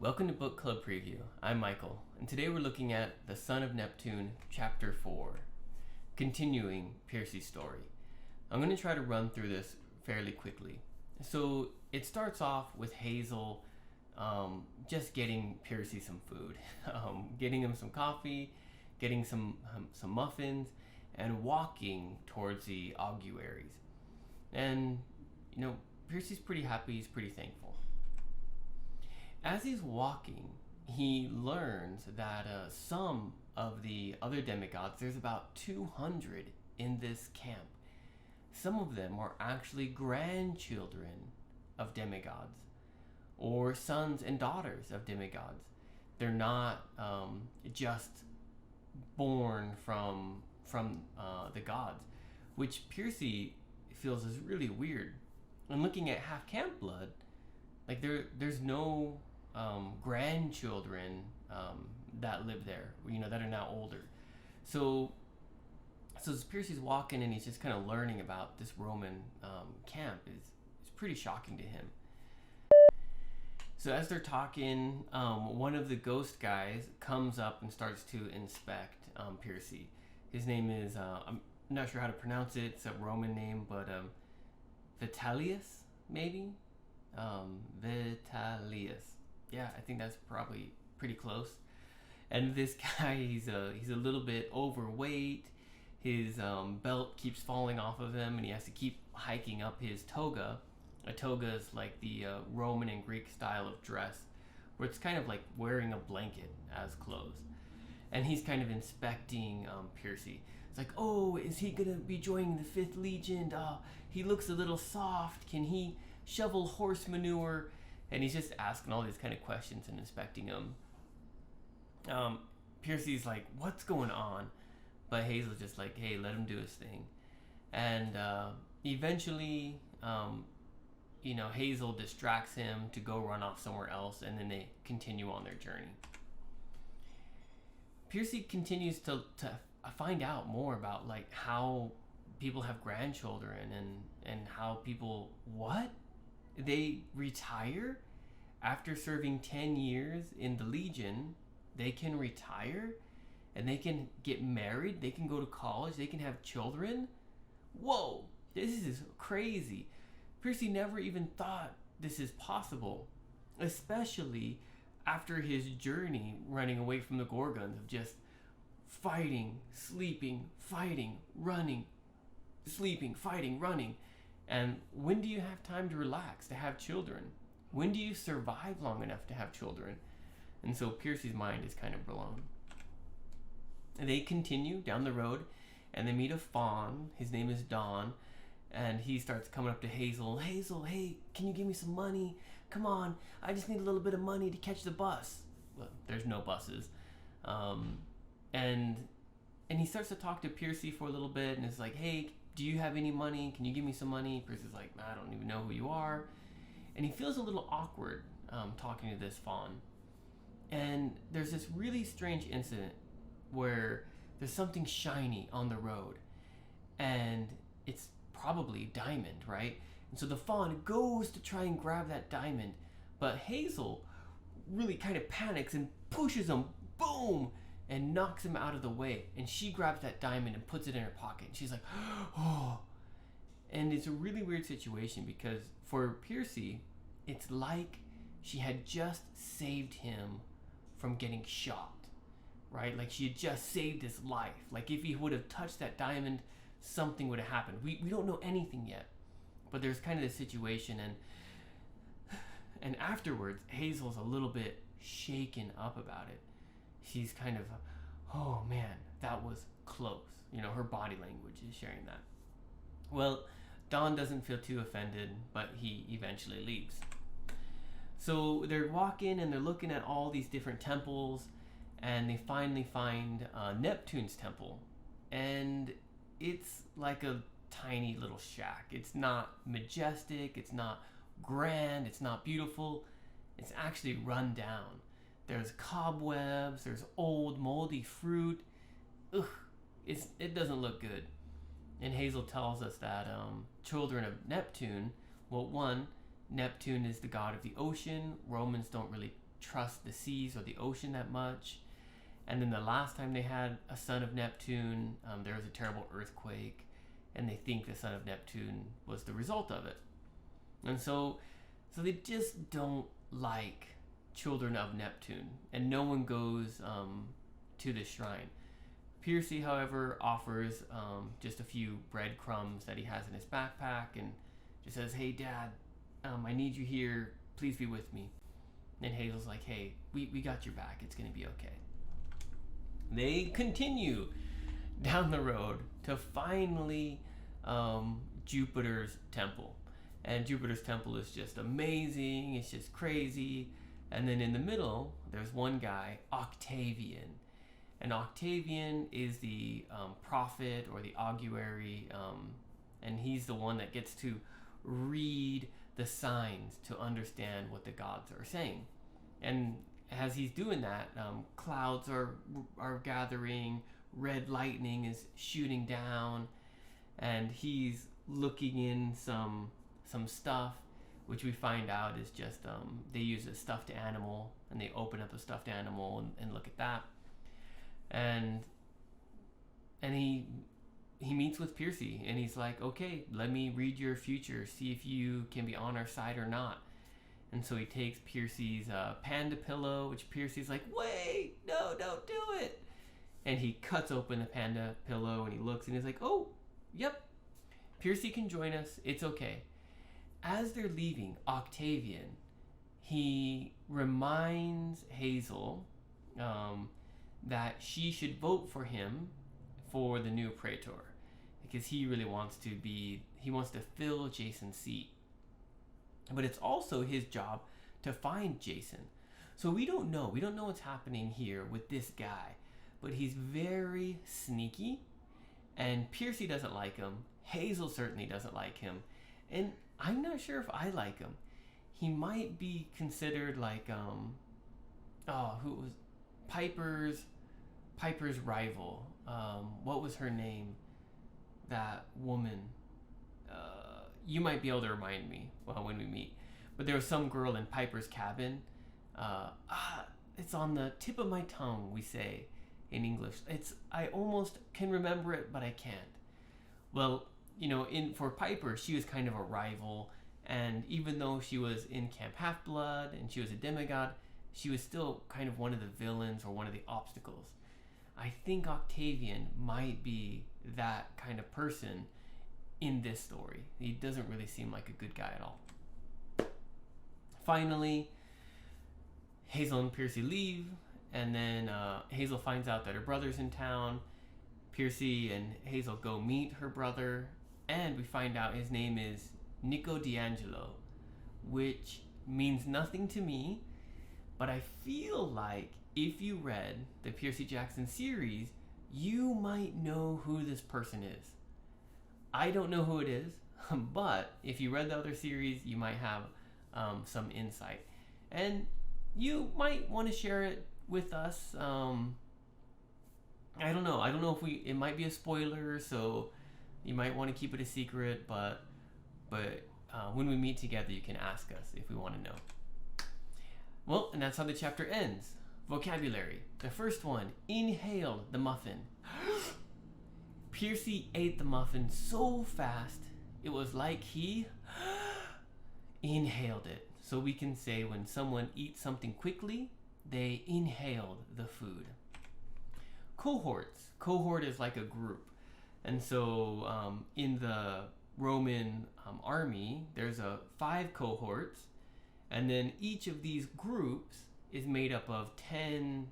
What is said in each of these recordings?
Welcome to Book Club Preview. I'm Michael, and today we're looking at The Son of Neptune, Chapter 4, continuing Percy's story. I'm going to try to run through this fairly quickly. So it starts off with Hazel just getting Percy some food, getting him some coffee, getting some muffins, and walking towards the auguaries. And, Percy's pretty happy, he's pretty thankful. As he's walking, he learns that some of the other demigods, there's about 200 in this camp. Some of them are actually grandchildren of demigods, or sons and daughters of demigods. They're not just born from the gods, which Percy feels is really weird. And looking at half camp blood, like there's no grandchildren that live there, that are now older. So as Percy's walking and he's just kind of learning about this Roman camp is pretty shocking to him. So as they're talking, one of the ghost guys comes up and starts to inspect Percy. His name is, I'm not sure how to pronounce it, it's a Roman name, but Vitellius, maybe? Vitellius. Yeah, I think that's probably pretty close. And this guy, he's a little bit overweight. His belt keeps falling off of him, and he has to keep hiking up his toga. A toga is like the Roman and Greek style of dress, where it's kind of like wearing a blanket as clothes. And he's kind of inspecting Percy. It's like, oh, is he gonna be joining the 5th Legion? He looks a little soft. Can he shovel horse manure? And he's just asking all these kind of questions and inspecting him. Percy's like, what's going on? But Hazel's just like, hey, let him do his thing. And eventually, Hazel distracts him to go run off somewhere else, and then they continue on their journey. Percy continues to find out more about like how people have grandchildren and how people, what? They retire after serving 10 years in the Legion. They can retire and they can get married. They can go to college. They can have children. Whoa, this is crazy. Percy never even thought this is possible, especially after his journey running away from the Gorgons of just fighting, sleeping, fighting, running, sleeping, fighting, running. And when do you have time to relax, to have children? When do you survive long enough to have children? And so Percy's mind is kind of blown. And they continue down the road, and they meet a faun. His name is Don, and he starts coming up to Hazel. Hazel, hey, can you give me some money? Come on, I just need a little bit of money to catch the bus. Well, there's no buses. And he starts to talk to Percy for a little bit, and it's like, hey, do you have any money? Can you give me some money? Percy's like, I don't even know who you are. And he feels a little awkward talking to this faun. And there's this really strange incident where there's something shiny on the road. And it's probably diamond, right? And so the faun goes to try and grab that diamond. But Hazel really kind of panics and pushes him, boom, and knocks him out of the way. And she grabs that diamond and puts it in her pocket. And she's like, oh. And it's a really weird situation because for Percy, it's like she had just saved him from getting shot, right? Like she had just saved his life. Like if he would have touched that diamond, something would have happened. We don't know anything yet. But there's kind of this situation. And afterwards, Hazel's a little bit shaken up about it. She's kind of, oh man, that was close. Her body language is sharing that. Well, Don doesn't feel too offended, but he eventually leaves. So they're walking and they're looking at all these different temples, and they finally find Neptune's temple. And it's like a tiny little shack. It's not majestic, it's not grand, it's not beautiful. It's actually run down. There's cobwebs, there's old moldy fruit. Ugh, it doesn't look good. And Hazel tells us that children of Neptune, well, one, Neptune is the god of the ocean. Romans don't really trust the seas or the ocean that much. And then the last time they had a Son of Neptune, there was a terrible earthquake, and they think the Son of Neptune was the result of it. And so they just don't like children of Neptune, and no one goes to the shrine. Piercy, however, offers just a few breadcrumbs that he has in his backpack and just says, "Hey, Dad, I need you here. Please be with me." And Hazel's like, "Hey, we got your back. It's going to be okay." They continue down the road to finally Jupiter's temple. And Jupiter's temple is just amazing. It's just crazy. And then in the middle, there's one guy, Octavian. And Octavian is the prophet or the augury, and he's the one that gets to read the signs to understand what the gods are saying. And as he's doing that, clouds are gathering, red lightning is shooting down, and he's looking in some stuff, which we find out is just they use a stuffed animal, and they open up the stuffed animal and look at that. And he meets with Piercy, and he's like, "Okay, let me read your future, see if you can be on our side or not." And so he takes Piercy's panda pillow, which Piercy's like, "Wait, no, don't do it." And he cuts open the panda pillow, and he looks, and he's like, "Oh, yep, Piercy can join us. It's okay." As they're leaving, Octavian, he reminds Hazel that she should vote for him for the new praetor, because he really wants to fill Jason's seat. But it's also his job to find Jason. So we don't know what's happening here with this guy, but he's very sneaky, and Piercy doesn't like him. Hazel certainly doesn't like him, and I'm not sure if I like him. He might be considered like who was Piper's rival. What was her name? That woman. You might be able to remind me when we meet. But there was some girl in Piper's cabin. It's on the tip of my tongue, we say in English. I almost can remember it, but I can't. Well, for Piper, she was kind of a rival, and even though she was in Camp Half-Blood and she was a demigod, she was still kind of one of the villains or one of the obstacles. I think Octavian might be that kind of person in this story. He doesn't really seem like a good guy at all. Finally, Hazel and Piercy leave, and then Hazel finds out that her brother's in town. Piercy and Hazel go meet her brother, and we find out his name is Nico D'Angelo, which means nothing to me, but I feel like if you read the Piercy Jackson series, you might know who this person is. I don't know who it is, but if you read the other series, you might have some insight. And you might want to share it with us. I don't know. It might be a spoiler, so you might want to keep it a secret, but when we meet together, you can ask us if we want to know. Well, and that's how the chapter ends. Vocabulary. The first one, inhaled the muffin. Piercy ate the muffin so fast, it was like he inhaled it. So we can say when someone eats something quickly, they inhaled the food. Cohorts. Cohort is like a group. And so in the Roman army, there's 5 cohorts, and then each of these groups is made up of 10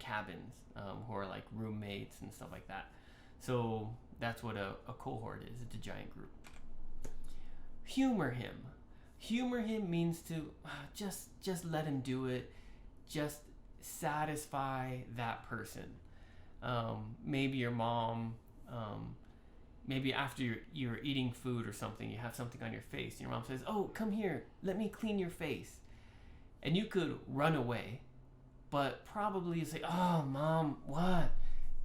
cabins who are like roommates and stuff like that. So that's what a cohort is. It's a giant group. Humor him. Humor him means to just let him do it. Just satisfy that person. Maybe your mom, maybe after you're eating food or something, you have something on your face, and your mom says, "Oh, come here, let me clean your face." And you could run away, but probably you say, "Oh, Mom, what?"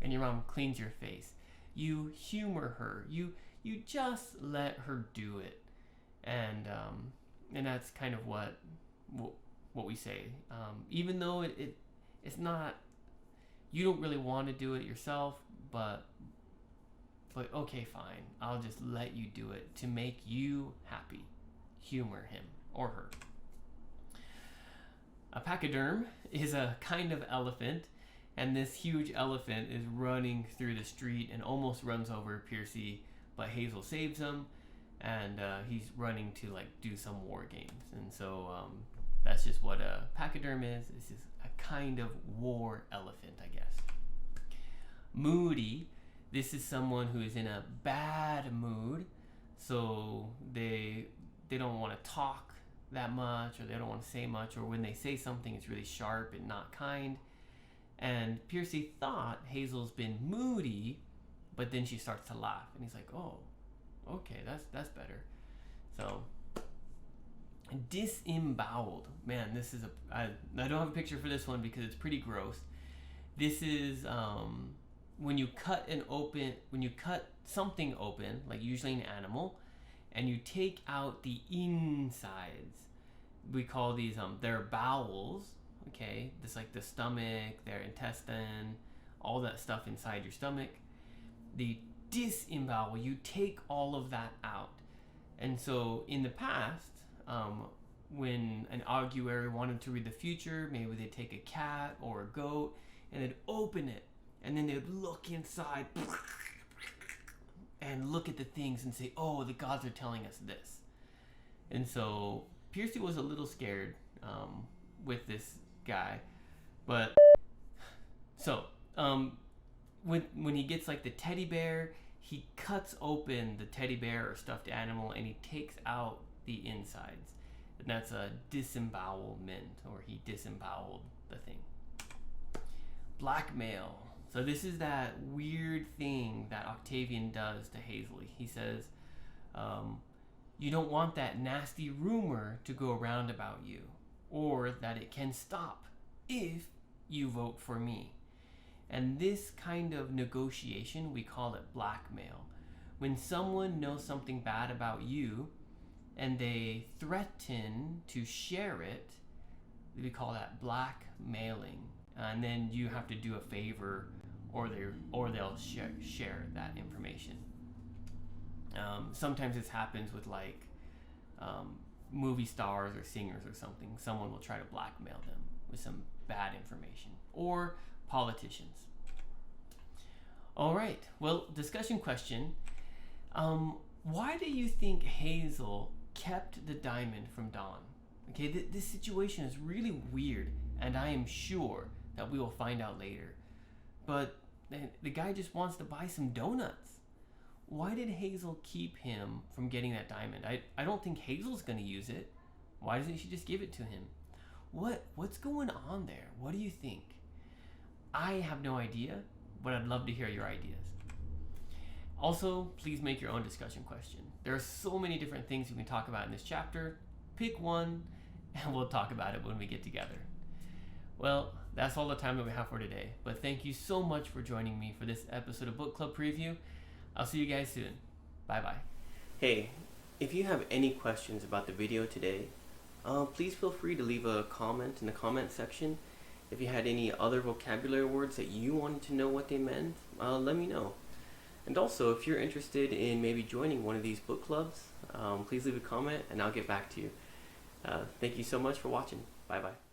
And your mom cleans your face. You humor her. You just let her do it. And that's kind of what what we say. Even though it's not, you don't really want to do it yourself, but okay, fine. I'll just let you do it to make you happy. Humor him or her. A pachyderm is a kind of elephant, and this huge elephant is running through the street and almost runs over Piercy, but Hazel saves him, and he's running to like do some war games. And so that's just what a pachyderm is. It's just a kind of war elephant, I guess. Moody. This is someone who is in a bad mood, so they don't want to talk that much, or they don't want to say much, or when they say something, it's really sharp and not kind. And Piercy thought Hazel's been moody, but then she starts to laugh, and he's like, "Oh, okay, that's better." So, disemboweled. Man, this is I don't have a picture for this one because it's pretty gross. This is when you cut something open, like usually an animal, and you take out the insides. We call these their bowels. Okay, this like the stomach, their intestine, all that stuff inside your stomach. The disembowel, you take all of that out. And so in the past, when an augury wanted to read the future, maybe they'd take a cat or a goat and they'd open it, and then they'd look inside and look at the things and say, "Oh, the gods are telling us this." And so Piercy was a little scared with this guy, but so when he gets like the teddy bear, he cuts open the teddy bear or stuffed animal and he takes out the insides, and that's a disembowelment, or he disemboweled the thing. Blackmail. So this is that weird thing that Octavian does to Hazel. He says, you don't want that nasty rumor to go around about you, or that it can stop if you vote for me. And this kind of negotiation, we call it blackmail. When someone knows something bad about you and they threaten to share it, we call that blackmailing. And then you have to do a favor, or they'll share that information. Sometimes this happens with like movie stars or singers or something. Someone will try to blackmail them with some bad information, or politicians. All right. Well, discussion question. Why do you think Hazel kept the diamond from Dawn? Okay, this situation is really weird, and I am sure that we will find out later. But the guy just wants to buy some donuts. Why did Hazel keep him from getting that diamond? I don't think Hazel's going to use it. Why doesn't she just give it to him? What's going on there? What do you think? I have no idea, but I'd love to hear your ideas. Also, please make your own discussion question. There are so many different things we can talk about in this chapter. Pick one, and we'll talk about it when we get together. Well, that's all the time that we have for today. But thank you so much for joining me for this episode of Book Club Preview. I'll see you guys soon. Bye-bye. Hey, if you have any questions about the video today, please feel free to leave a comment in the comment section. If you had any other vocabulary words that you wanted to know what they meant, let me know. And also, if you're interested in maybe joining one of these book clubs, please leave a comment and I'll get back to you. Thank you so much for watching. Bye-bye.